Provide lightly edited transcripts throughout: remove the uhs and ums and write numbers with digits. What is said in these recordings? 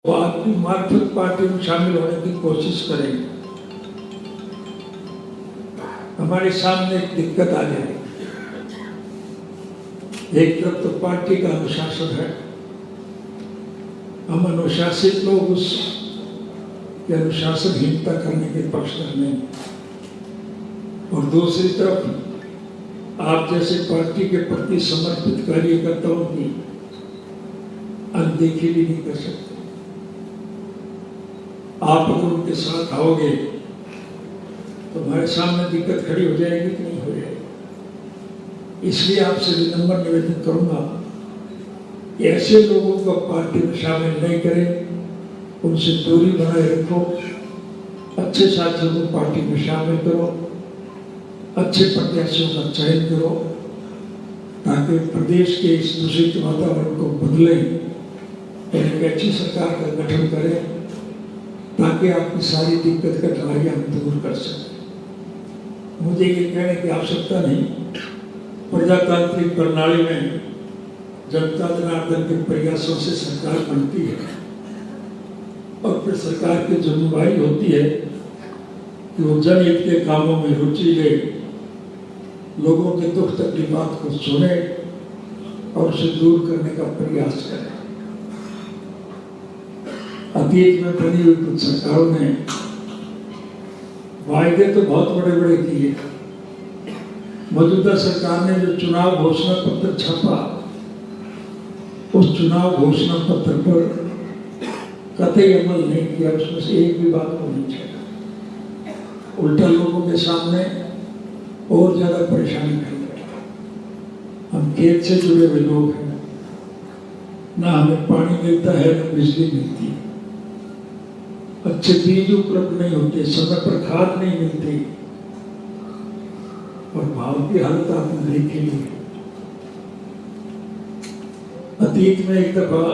वो आदमी मार्क्सवादी पार्टी में शामिल होने की कोशिश करेंगे, हमारे सामने एक दिक्कत आ जाएगी। एक तरफ तो पार्टी का अनुशासन है, हम अनुशासित लोग उस अनुशासनहीनता करने के पक्षधर नहीं, और दूसरी तरफ आप जैसे पार्टी के प्रति समर्पित कार्यकर्ताओं की अनदेखी भी नहीं कर सकते। आप अगर उनके साथ आओगे तो हमारे सामने दिक्कत खड़ी हो जाएगी कि नहीं हो जाएगी। इसलिए आपसे विनम्र निवेदन करूंगा कि ऐसे लोगों को पार्टी में शामिल नहीं करें, उनसे दूरी बनाए रखो, अच्छे साथियों को पार्टी में शामिल करो, अच्छे प्रत्याशियों का चयन करो, ताकि प्रदेश के इस दूषित वातावरण को बदले, एक अच्छी सरकार का गठन करें, ताकि आपकी सारी दिक्कत कठिनाइयां हम दूर कर सकें। मुझे ये कहने की आवश्यकता नहीं, प्रजातांत्रिक प्रणाली में जनता जनार्दन के प्रयासों से सरकार बनती है, और फिर सरकार की जिम्मेदारी होती है कि वो जनहित के कामों में रुचि ले, लोगों के दुख तकलीफात को सुने और उसे दूर करने का प्रयास करें। अतीत में बनी हुई कुछ सरकारों ने वायदे तो बहुत बड़े बड़े किए। मौजूदा सरकार ने जो चुनाव घोषणा पत्र छापा, उस चुनाव घोषणा पत्र पर कतई अमल नहीं किया, उसमें से एक भी बात को नहीं छेड़ा, उल्टा लोगों के सामने और ज्यादा परेशानी कर दिया। हम खेत से जुड़े हुए लोग हैं, ना हमें पानी मिलता है ना बिजली मिलती है, अच्छे बीज उपलब्ध नहीं होते, समय पर खाद नहीं मिलती, और भाव की हालत आपने देखी है। अतीत में एक दफा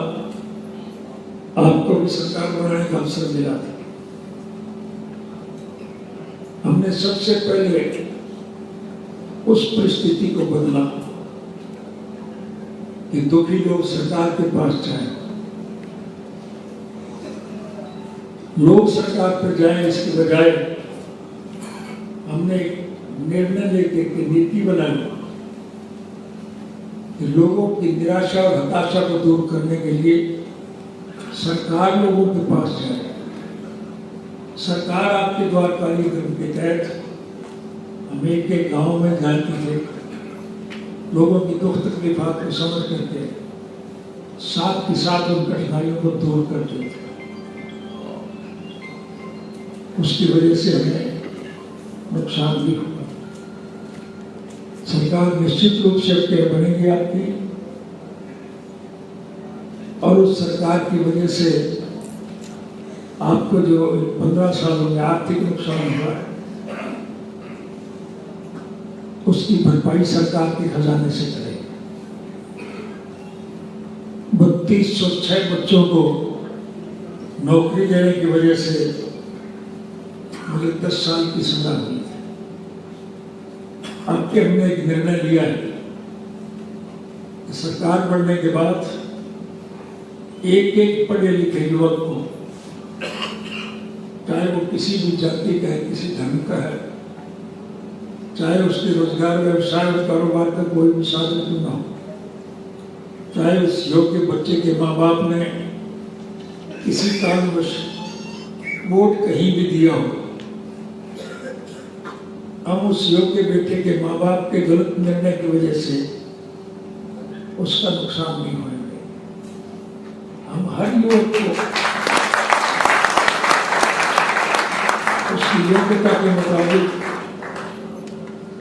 आपको भी सरकार बनाने का अवसर मिला था। हमने सबसे पहले उस परिस्थिति को बदला कि दुखी लोग सरकार के पास जाएं, लोग सरकार पर जाएं, इसके बजाय हमने निर्णय लेके की नीति बनाई कि लोगों की निराशा और हताशा को दूर करने के लिए सरकार लोगों के पास जाए। सरकार आपके द्वार कार्यक्रम के तहत हम एक एक गाँव में जाती है, लोगों की दुख तकलीफात को समझ करके साथ के साथ उन कठिनाइयों को दूर करते थे। उसकी वजह से हमें नुकसान भी हुआ। सरकार निश्चित रूप से बनेगी आपकी, और उस सरकार की वजह से आपको जो 15 सालों में आर्थिक नुकसान हुआ है, उसकी भरपाई सरकार के खजाने से करेगी। 3206 बच्चों को नौकरी देने की वजह से मुझे 10 साल की सजा हुई थी। अब के हमने एक निर्णय लिया है कि सरकार बनने के बाद एक एक पढ़े लिखे युवक को, चाहे वो किसी भी जाति का है, किसी धर्म का है, चाहे उसके रोजगार व्यवसाय और कारोबार का कोई भी साधन क्यों ना हो, चाहे उस योग्य बच्चे के माँ बाप ने किसी कारणवश वोट कहीं भी दिया हो, हम उस योग्य बेटे के माँ बाप के गलत निर्णय की वजह से उसका नुकसान नहीं होगा। हम हर युवक को उसकी योग्यता के मुताबिक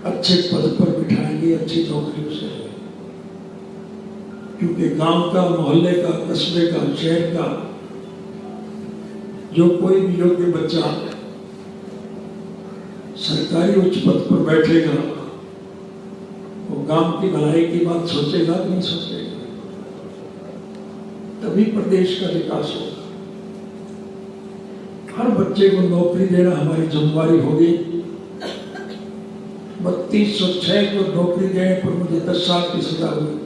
अच्छे पद पर बिठाएंगे, अच्छी नौकरियों से, क्योंकि गांव का, मोहल्ले का, कस्बे का, शहर का जो कोई भी योग्य बच्चा सरकारी उच्च पद पर बैठेगा, वो गांव की भलाई की बात सोचेगा कि नहीं सोचेगा, तभी प्रदेश का विकास होगा। हर बच्चे को नौकरी देना हमारी जिम्मेदारी होगी। 3206 को नौकरी देने पर मुझे 10 साल की सजा हुई।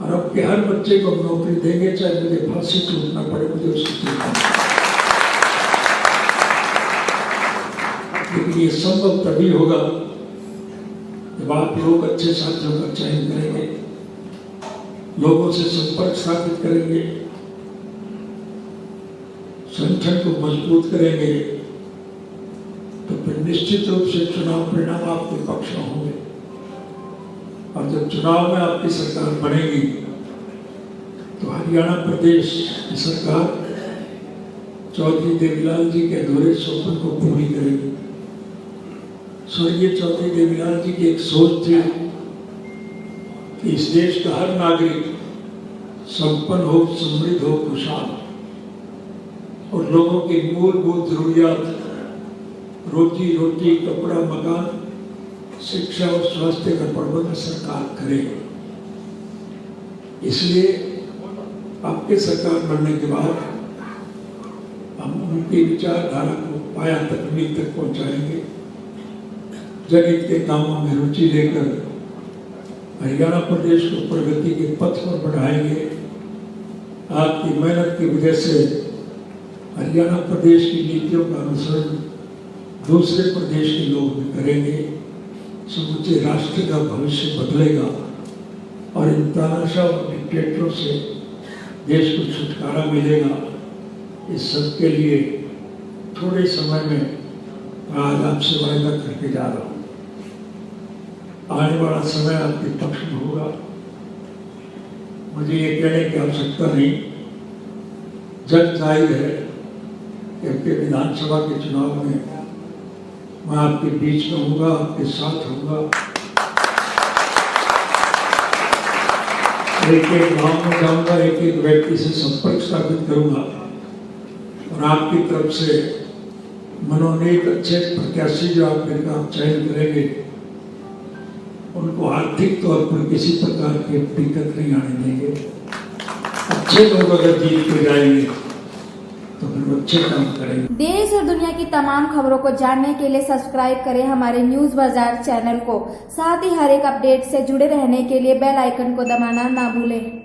और आपके हर बच्चे को हम नौकरी देंगे, चाहे मुझे फांसी छूटना पड़े, मुझे उसकी चिंता नहीं। लेकिन ये संभव तभी होगा जब आप लोग अच्छे साथियों का चयन करेंगे, लोगों से संपर्क स्थापित करेंगे, संगठन को मजबूत करेंगे, तो फिर निश्चित रूप से चुनाव परिणाम आपके पक्ष में होंगे। और जब चुनाव में आपकी सरकार बनेगी तो हरियाणा प्रदेश की सरकार चौधरी देवीलाल जी के अधूरे स्वप्न को पूरी करेगी। स्वर्गीय चौधरी देवीलाल जी की एक सोच थी कि इस देश का हर नागरिक संपन्न हो, समृद्ध हो, खुशहाल, और लोगों की मूलभूत जरूरियात, रोजी रोटी, कपड़ा, मकान, शिक्षा और स्वास्थ्य का प्रबंध सरकार करेगी। इसलिए आपके सरकार बनने के बाद हम उनकी विचारधारा को पाया तकमील तक पहुंचाएंगे, जनहित के कामों में रुचि लेकर हरियाणा प्रदेश को प्रगति के पथ पर बढ़ाएंगे। आपकी मेहनत की वजह से हरियाणा प्रदेश की नीतियों का अनुसरण दूसरे प्रदेश के लोग भी करेंगे। समूचे राष्ट्र का भविष्य बदलेगा और इन तानाशाह और डिक्टेटरों से देश को छुटकारा मिलेगा। इस सब के लिए थोड़े समय में मैं आज आपसे वायदा करके जा रहा हूँ। आने वाला समय आपके पक्ष में होगा। मुझे ये कहने की आवश्यकता नहीं, जग जाहिर है कि आपके विधानसभा के चुनाव में मैं आपके बीच में होऊंगा, आपके साथ होऊंगा। एक एक गांव में जाऊंगा, एक एक व्यक्ति से संपर्क स्थापित करूंगा और आपकी तरफ से मनोनीत अच्छे प्रत्याशी जो आप चयन करेंगे, उनको आर्थिक तौर पर किसी प्रकार की दिक्कत नहीं आने देंगे। अच्छे लोग अगर जीत के जाएंगे तो फिर अच्छे काम करेंगे। देश और दुनिया की तमाम खबरों को जानने के लिए सब्सक्राइब करें हमारे न्यूज बाजार चैनल को। साथ ही हर एक अपडेट से जुड़े रहने के लिए बेल आइकन को दबाना ना भूलें।